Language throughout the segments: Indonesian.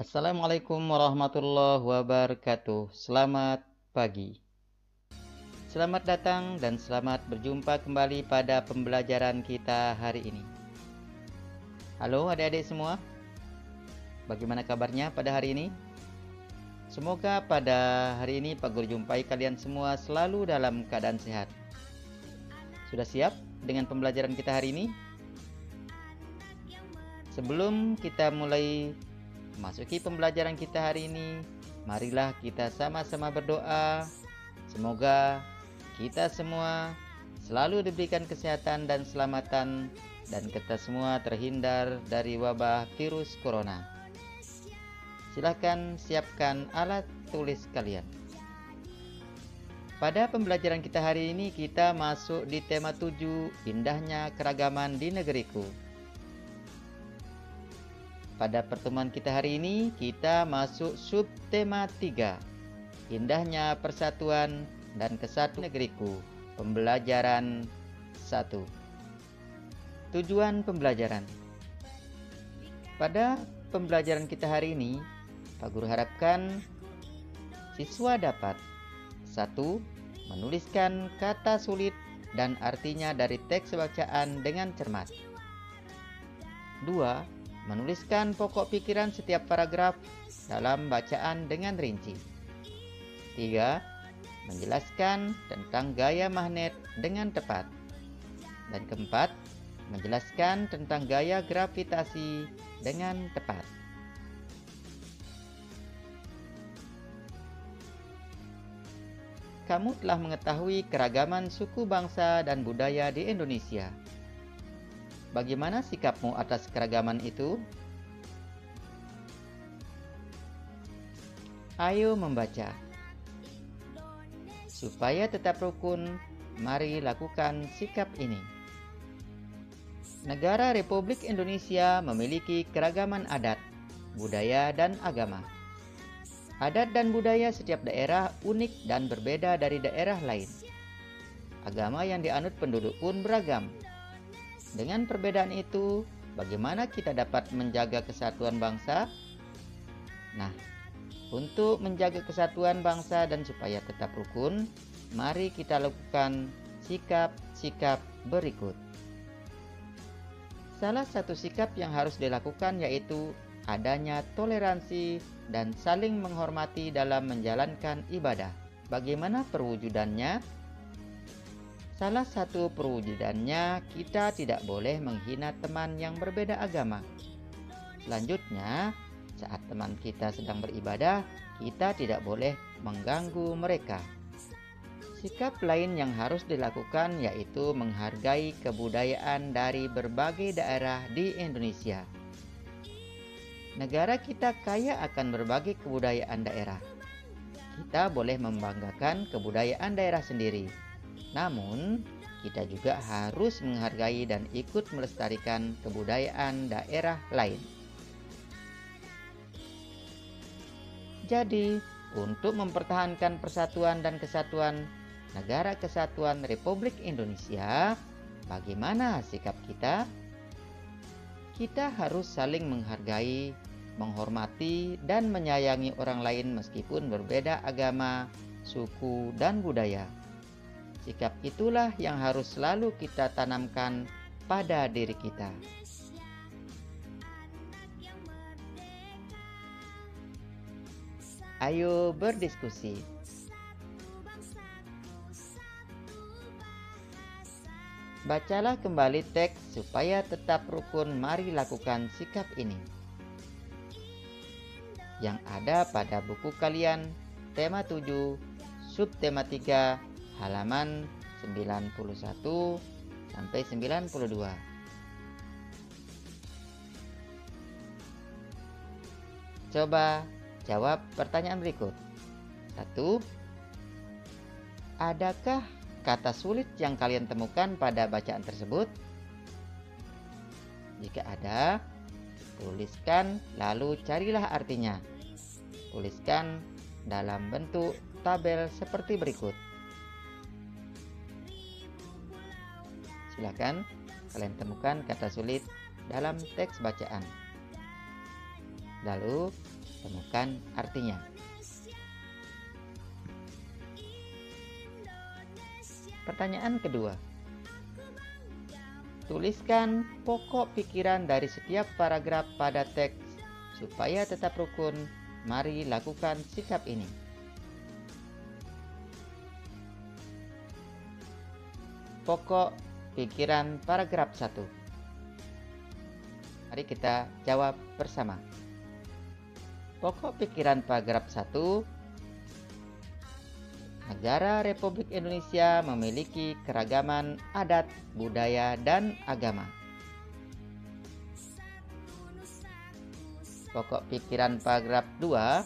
Assalamualaikum warahmatullahi wabarakatuh. Selamat pagi. Selamat datang dan selamat berjumpa kembali pada pembelajaran kita hari ini. Halo adik-adik semua. Bagaimana kabarnya pada hari ini? Semoga pada hari ini Pak Guru jumpai kalian semua selalu dalam keadaan sehat. Sudah siap dengan pembelajaran kita hari ini? Sebelum kita mulai memasuki pembelajaran kita hari ini, marilah kita sama-sama berdoa. Semoga kita semua selalu diberikan kesehatan dan keselamatan, dan kita semua terhindar dari wabah virus corona. Silakan siapkan alat tulis kalian. Pada pembelajaran kita hari ini, kita masuk di tema 7, indahnya keragaman di negeriku. Pada pertemuan kita hari ini, kita masuk subtema 3, indahnya persatuan dan kesatuan negeriku. Pembelajaran 1. Tujuan pembelajaran. Pada pembelajaran kita hari ini, Pak Guru harapkan siswa dapat 1. Menuliskan kata sulit dan artinya dari teks bacaan dengan cermat. 2. Menuliskan pokok pikiran setiap paragraf dalam bacaan dengan rinci. 3. Menjelaskan tentang gaya magnet dengan tepat. Dan keempat, menjelaskan tentang gaya gravitasi dengan tepat. Kamu telah mengetahui keragaman suku bangsa dan budaya di Indonesia. Bagaimana sikapmu atas keragaman itu? Ayo membaca. Supaya tetap rukun, mari lakukan sikap ini. Negara Republik Indonesia memiliki keragaman adat, budaya, dan agama. Adat dan budaya setiap daerah unik dan berbeda dari daerah lain. Agama yang dianut penduduk pun beragam. Dengan perbedaan itu, bagaimana kita dapat menjaga kesatuan bangsa? Nah, untuk menjaga kesatuan bangsa dan supaya tetap rukun, mari kita lakukan sikap-sikap berikut. Salah satu sikap yang harus dilakukan yaitu adanya toleransi dan saling menghormati dalam menjalankan ibadah. Bagaimana perwujudannya? Salah satu perwujudannya, kita tidak boleh menghina teman yang berbeda agama. Selanjutnya, saat teman kita sedang beribadah, kita tidak boleh mengganggu mereka. Sikap lain yang harus dilakukan yaitu menghargai kebudayaan dari berbagai daerah di Indonesia. Negara kita kaya akan berbagai kebudayaan daerah. Kita boleh membanggakan kebudayaan daerah sendiri. Namun, kita juga harus menghargai dan ikut melestarikan kebudayaan daerah lain. Jadi, untuk mempertahankan persatuan dan kesatuan Negara Kesatuan Republik Indonesia, bagaimana sikap kita? Kita harus saling menghargai, menghormati, dan menyayangi orang lain meskipun berbeda agama, suku, dan budaya. Sikap itulah yang harus selalu kita tanamkan pada diri kita. Ayo berdiskusi. Bacalah kembali teks supaya tetap rukun, mari lakukan sikap ini. Yang ada pada buku kalian, tema 7, subtema 3, halaman 91 sampai 92. Coba jawab pertanyaan berikut. 1. Adakah kata sulit yang kalian temukan pada bacaan tersebut? Jika ada, tuliskan lalu carilah artinya. Tuliskan dalam bentuk tabel seperti berikut. Silakan kalian temukan kata sulit dalam teks bacaan. Lalu Temukan artinya. Pertanyaan kedua. Tuliskan pokok pikiran dari setiap paragraf pada teks supaya tetap rukun. Mari lakukan sikap ini. Pokok pikiran paragraf 1. Mari kita jawab bersama. Pokok pikiran paragraf 1. Negara Republik Indonesia memiliki keragaman adat, budaya, dan agama. Pokok pikiran paragraf 2.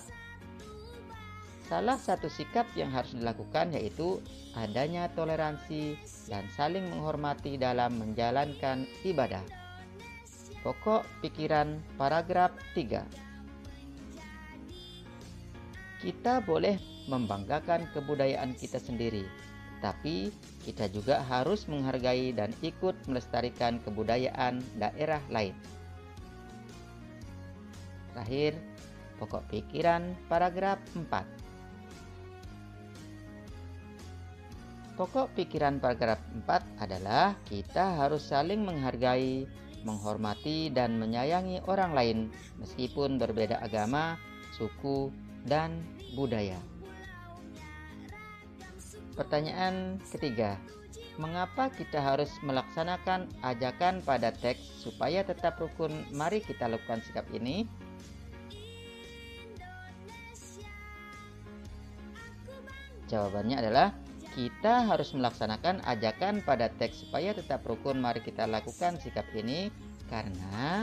Salah satu sikap yang harus dilakukan yaitu adanya toleransi dan saling menghormati dalam menjalankan ibadah. Pokok pikiran paragraf 3. Kita boleh membanggakan kebudayaan kita sendiri, tapi kita juga harus menghargai dan ikut melestarikan kebudayaan daerah lain. Terakhir, pokok pikiran paragraf 4. Pokok pikiran paragraf 4 adalah kita harus saling menghargai, menghormati, dan menyayangi orang lain meskipun berbeda agama, suku, dan budaya. Pertanyaan ketiga. Mengapa kita harus melaksanakan ajakan pada teks supaya tetap rukun? Mari kita lakukan sikap ini. Jawabannya adalah kita harus melaksanakan ajakan pada teks supaya tetap rukun. Mari kita lakukan sikap ini karena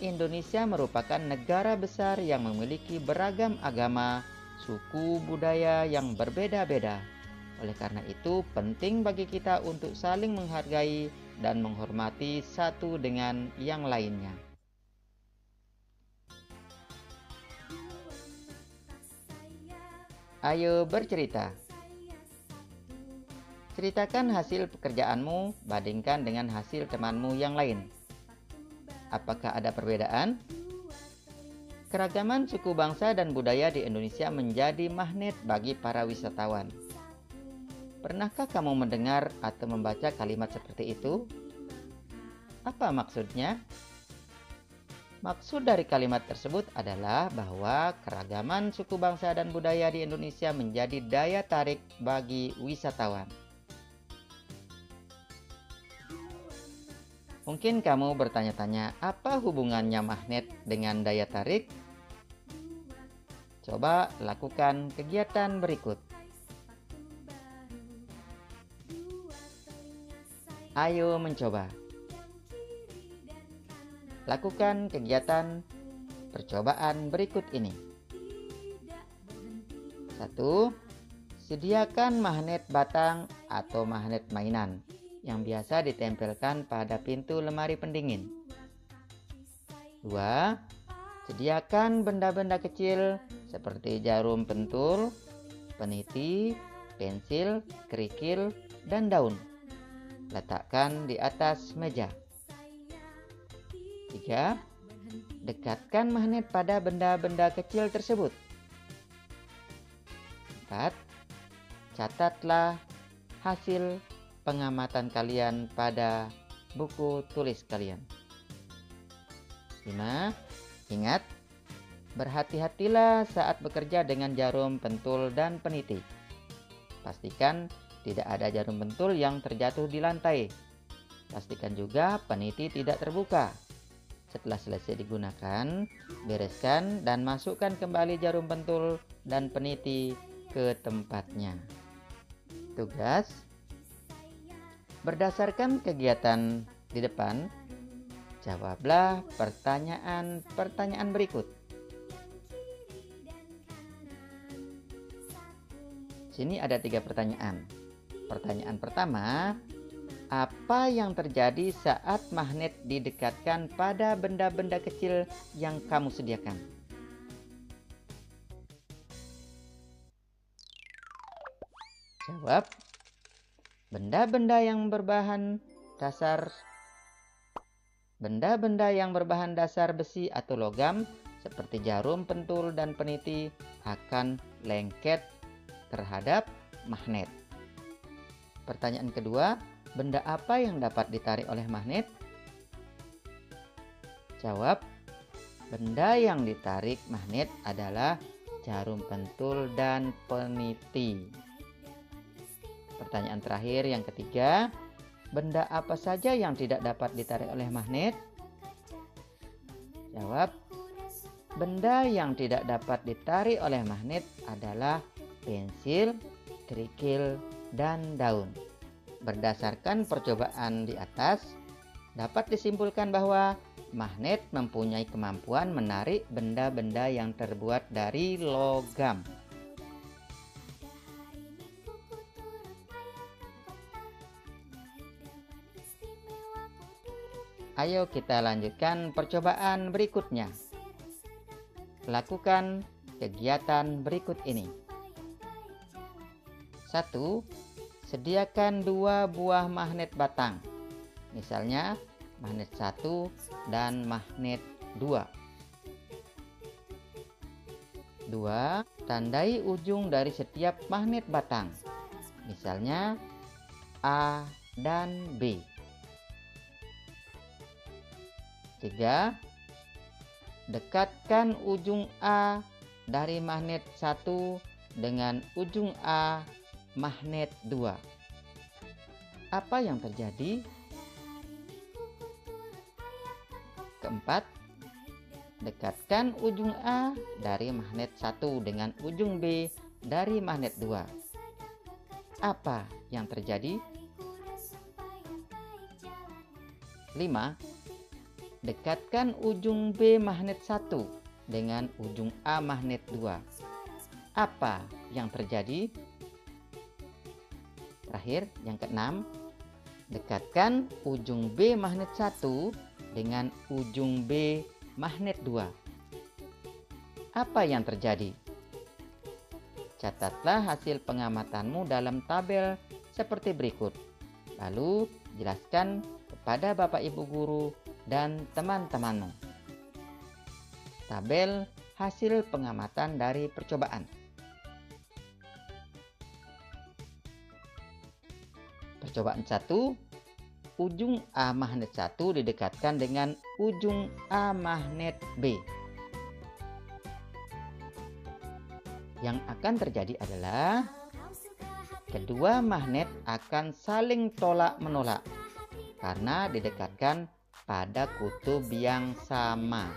Indonesia merupakan negara besar yang memiliki beragam agama, suku, budaya yang berbeda-beda. Oleh karena itu, penting bagi kita untuk saling menghargai dan menghormati satu dengan yang lainnya. Ayo bercerita. Ceritakan hasil pekerjaanmu, bandingkan dengan hasil temanmu yang lain. Apakah ada perbedaan? Keragaman suku bangsa dan budaya di Indonesia menjadi magnet bagi para wisatawan. Pernahkah kamu mendengar atau membaca kalimat seperti itu? Apa maksudnya? Maksud dari kalimat tersebut adalah bahwa keragaman suku bangsa dan budaya di Indonesia menjadi daya tarik bagi wisatawan. Mungkin kamu bertanya-tanya, apa hubungannya magnet dengan daya tarik? Coba lakukan kegiatan berikut. Ayo mencoba. Lakukan kegiatan percobaan berikut ini. 1. Sediakan magnet batang atau magnet mainan yang biasa ditempelkan pada pintu lemari pendingin. 2. Sediakan benda-benda kecil seperti jarum pentul, peniti, pensil, kerikil, dan daun. Letakkan di atas meja. 3. Dekatkan magnet pada benda-benda kecil tersebut. 4. Catatlah hasil pengamatan kalian pada buku tulis kalian. 5. Ingat, berhati-hatilah saat bekerja dengan jarum pentul dan peniti. Pastikan tidak ada jarum pentul yang terjatuh di lantai. Pastikan juga peniti tidak terbuka. Setelah selesai digunakan, bereskan dan masukkan kembali jarum pentul dan peniti ke tempatnya. Tugas: berdasarkan kegiatan di depan, jawablah pertanyaan-pertanyaan berikut. Sini ada 3 pertanyaan. Pertanyaan pertama, apa yang terjadi saat magnet didekatkan pada benda-benda kecil yang kamu sediakan? Jawab, benda-benda yang berbahan dasar Benda-benda yang berbahan dasar besi atau logam seperti jarum, pentul, dan peniti akan lengket terhadap magnet. Pertanyaan kedua, benda apa yang dapat ditarik oleh magnet? Jawab, benda yang ditarik magnet adalah jarum pentul dan peniti. Pertanyaan terakhir yang ketiga, benda apa saja yang tidak dapat ditarik oleh magnet? Jawab, benda yang tidak dapat ditarik oleh magnet adalah pensil, kerikil, dan daun. Berdasarkan percobaan di atas, dapat disimpulkan bahwa magnet mempunyai kemampuan menarik benda-benda yang terbuat dari logam. Ayo kita lanjutkan percobaan berikutnya. Lakukan kegiatan berikut ini. 1. Sediakan 2 buah magnet batang. Misalnya magnet 1 dan magnet 2. 2. Tandai ujung dari setiap magnet batang. Misalnya A dan B. 3. Dekatkan ujung A dari magnet 1 dengan ujung A magnet 2. Apa yang terjadi? Keempat, dekatkan ujung A dari magnet 1 dengan ujung B dari magnet 2. Apa yang terjadi? 5. Dekatkan ujung B magnet 1 dengan ujung A magnet 2. Apa yang terjadi? Terakhir, yang keenam, dekatkan ujung B magnet 1 dengan ujung B magnet 2. Apa yang terjadi? Catatlah hasil pengamatanmu dalam tabel seperti berikut. Lalu jelaskan kepada Bapak Ibu guru dan teman-temanmu. Tabel hasil pengamatan dari percobaan. Percobaan 1, ujung A magnet 1 didekatkan dengan ujung A magnet B. Yang akan terjadi adalah kedua magnet akan saling tolak-menolak karena didekatkan pada kutub yang sama.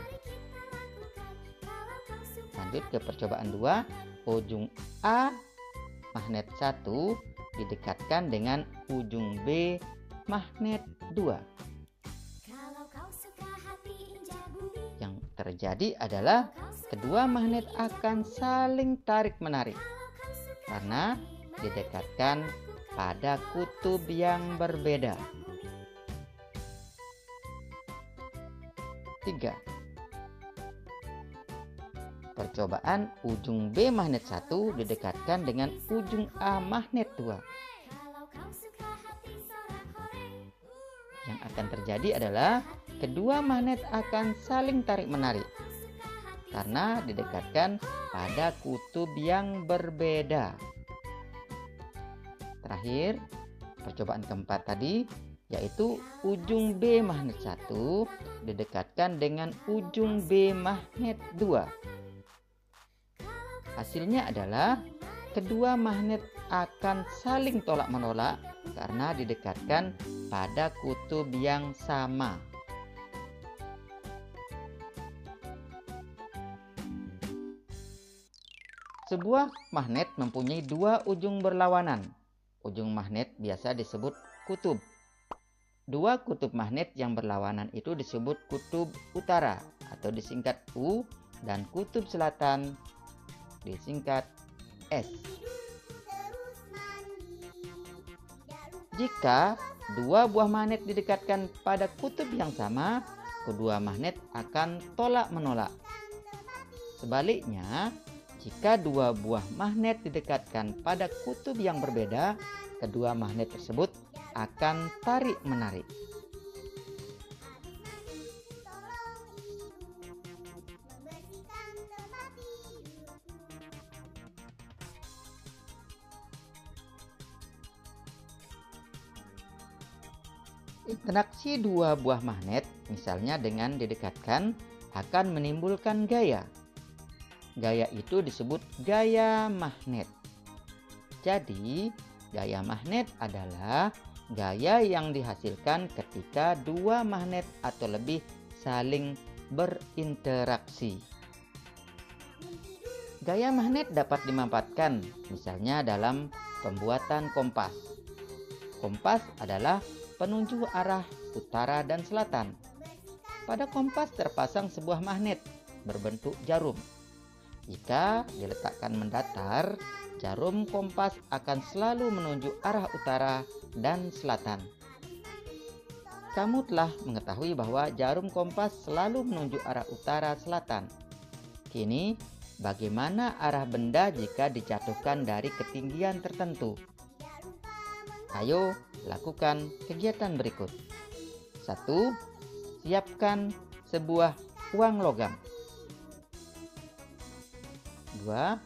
Lanjut ke percobaan 2, ujung A magnet 1 didekatkan dengan ujung B magnet 2. Yang terjadi adalah kedua magnet akan saling tarik-menarik karena didekatkan pada kutub yang berbeda. 3. Percobaan ujung B magnet 1 didekatkan dengan ujung A magnet 2. Yang akan terjadi adalah kedua magnet akan saling tarik-menarik karena didekatkan pada kutub yang berbeda. Terakhir, percobaan keempat tadi, yaitu ujung B magnet 1 didekatkan dengan ujung B magnet 2. Hasilnya adalah kedua magnet akan saling tolak-menolak karena didekatkan pada kutub yang sama. Sebuah magnet mempunyai dua ujung berlawanan. Ujung magnet biasa disebut kutub. Dua kutub magnet yang berlawanan itu disebut kutub utara atau disingkat U, dan kutub selatan disingkat S. Jika dua buah magnet didekatkan pada kutub yang sama, kedua magnet akan tolak-menolak. Sebaliknya, jika dua buah magnet didekatkan pada kutub yang berbeda, kedua magnet tersebut akan tarik-menarik. Interaksi dua buah magnet, misalnya dengan didekatkan, akan menimbulkan gaya. Gaya itu disebut gaya magnet. Jadi, gaya magnet adalah gaya yang dihasilkan ketika dua magnet atau lebih saling berinteraksi. Gaya magnet dapat dimanfaatkan, misalnya dalam pembuatan kompas. Kompas adalah penunjuk arah utara dan selatan. Pada kompas terpasang sebuah magnet berbentuk jarum. Jika diletakkan mendatar, jarum kompas akan selalu menunjuk arah utara dan selatan. Kamu telah mengetahui bahwa jarum kompas selalu menunjuk arah utara selatan. Kini, bagaimana arah benda jika dijatuhkan dari ketinggian tertentu? Ayo, lakukan kegiatan berikut. 1. Siapkan sebuah uang logam. 2.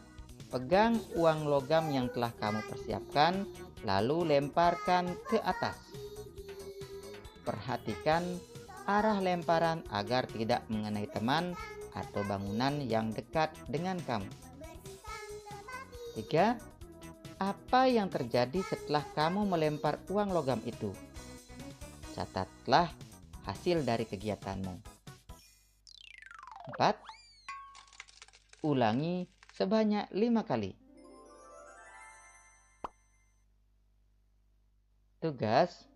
Pegang uang logam yang telah kamu persiapkan, lalu lemparkan ke atas. Perhatikan arah lemparan agar tidak mengenai teman atau bangunan yang dekat dengan kamu. 3. Apa yang terjadi setelah kamu melempar uang logam itu? Catatlah hasil dari kegiatanmu. 4. Ulangi sebanyak 5 kali. Tugas: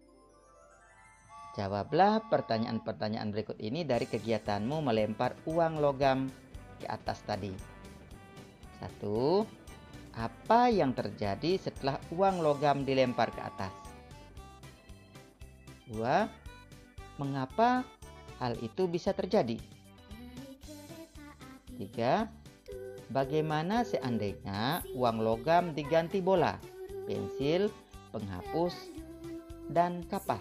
jawablah pertanyaan-pertanyaan berikut ini dari kegiatanmu melempar uang logam ke atas tadi. 1. Apa yang terjadi setelah uang logam dilempar ke atas? 2. Mengapa hal itu bisa terjadi? 3. Bagaimana seandainya uang logam diganti bola, pensil, penghapus, dan kapas?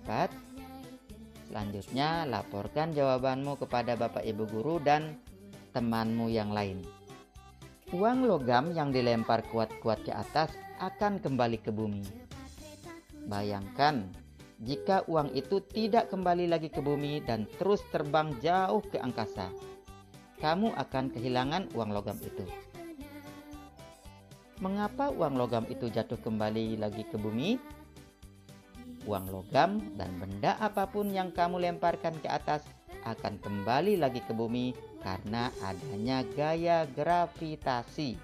4. Selanjutnya, laporkan jawabanmu kepada Bapak Ibu Guru dan temanmu yang lain. Uang logam yang dilempar kuat-kuat ke atas akan kembali ke bumi. Bayangkan jika uang itu tidak kembali lagi ke bumi dan terus terbang jauh ke angkasa. Kamu akan kehilangan uang logam itu. Mengapa uang logam itu jatuh kembali lagi ke bumi? Uang logam dan benda apapun yang kamu lemparkan ke atas akan kembali lagi ke bumi karena adanya gaya gravitasi.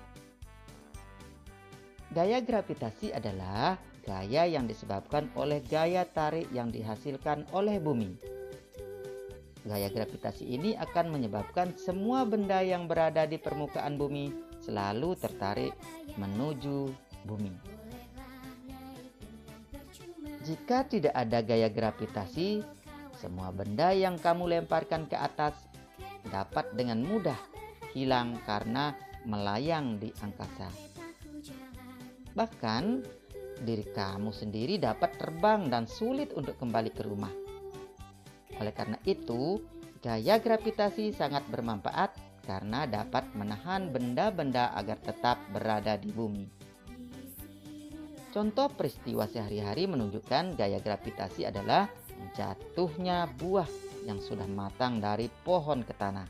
Gaya gravitasi adalah gaya yang disebabkan oleh gaya tarik yang dihasilkan oleh bumi. Gaya gravitasi ini akan menyebabkan semua benda yang berada di permukaan bumi selalu tertarik menuju bumi. Jika tidak ada gaya gravitasi, semua benda yang kamu lemparkan ke atas dapat dengan mudah hilang karena melayang di angkasa. Bahkan, diri kamu sendiri dapat terbang dan sulit untuk kembali ke rumah. Oleh karena itu, gaya gravitasi sangat bermanfaat karena dapat menahan benda-benda agar tetap berada di bumi. Contoh peristiwa sehari-hari menunjukkan gaya gravitasi adalah jatuhnya buah yang sudah matang dari pohon ke tanah.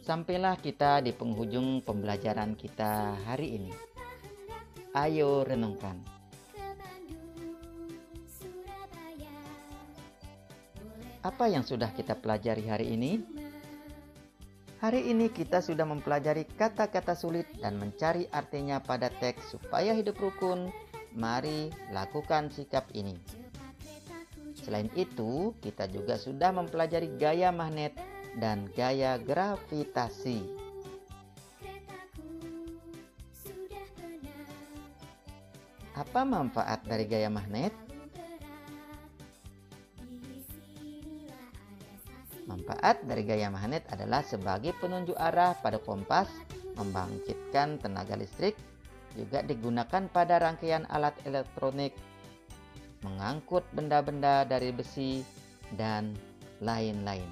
Sampailah kita di penghujung pembelajaran kita hari ini. Ayo renungkan. Apa yang sudah kita pelajari hari ini? Hari ini kita sudah mempelajari kata-kata sulit dan mencari artinya pada teks supaya hidup rukun. Mari lakukan sikap ini. Selain itu, kita juga sudah mempelajari gaya magnet dan gaya gravitasi. Apa manfaat dari gaya magnet? Manfaat dari gaya magnet adalah sebagai penunjuk arah pada kompas, membangkitkan tenaga listrik, juga digunakan pada rangkaian alat elektronik, mengangkut benda-benda dari besi, dan lain-lain.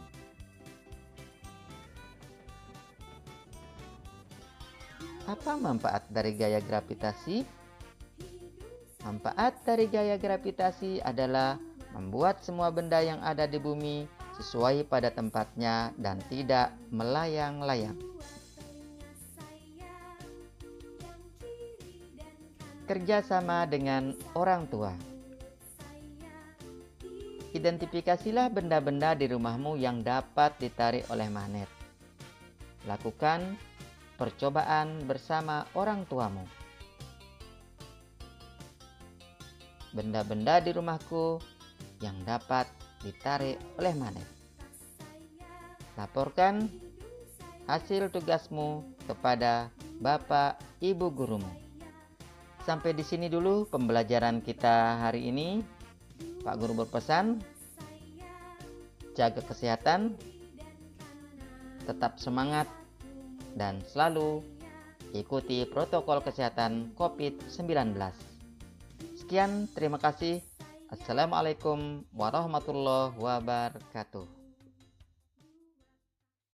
Apa manfaat dari gaya gravitasi? Manfaat dari gaya gravitasi adalah membuat semua benda yang ada di bumi sesuai pada tempatnya dan tidak melayang-layang. Kerjasama dengan orang tua. Identifikasilah benda-benda di rumahmu yang dapat ditarik oleh magnet. Lakukan percobaan bersama orang tuamu. Benda-benda di rumahku yang dapat ditarik oleh magnet. Laporkan hasil tugasmu kepada Bapak Ibu gurumu. Sampai di sini dulu pembelajaran kita hari ini. Pak Guru berpesan, jaga kesehatan, tetap semangat, dan selalu ikuti protokol kesehatan COVID-19. Sekian, terima kasih. Assalamualaikum warahmatullahi wabarakatuh.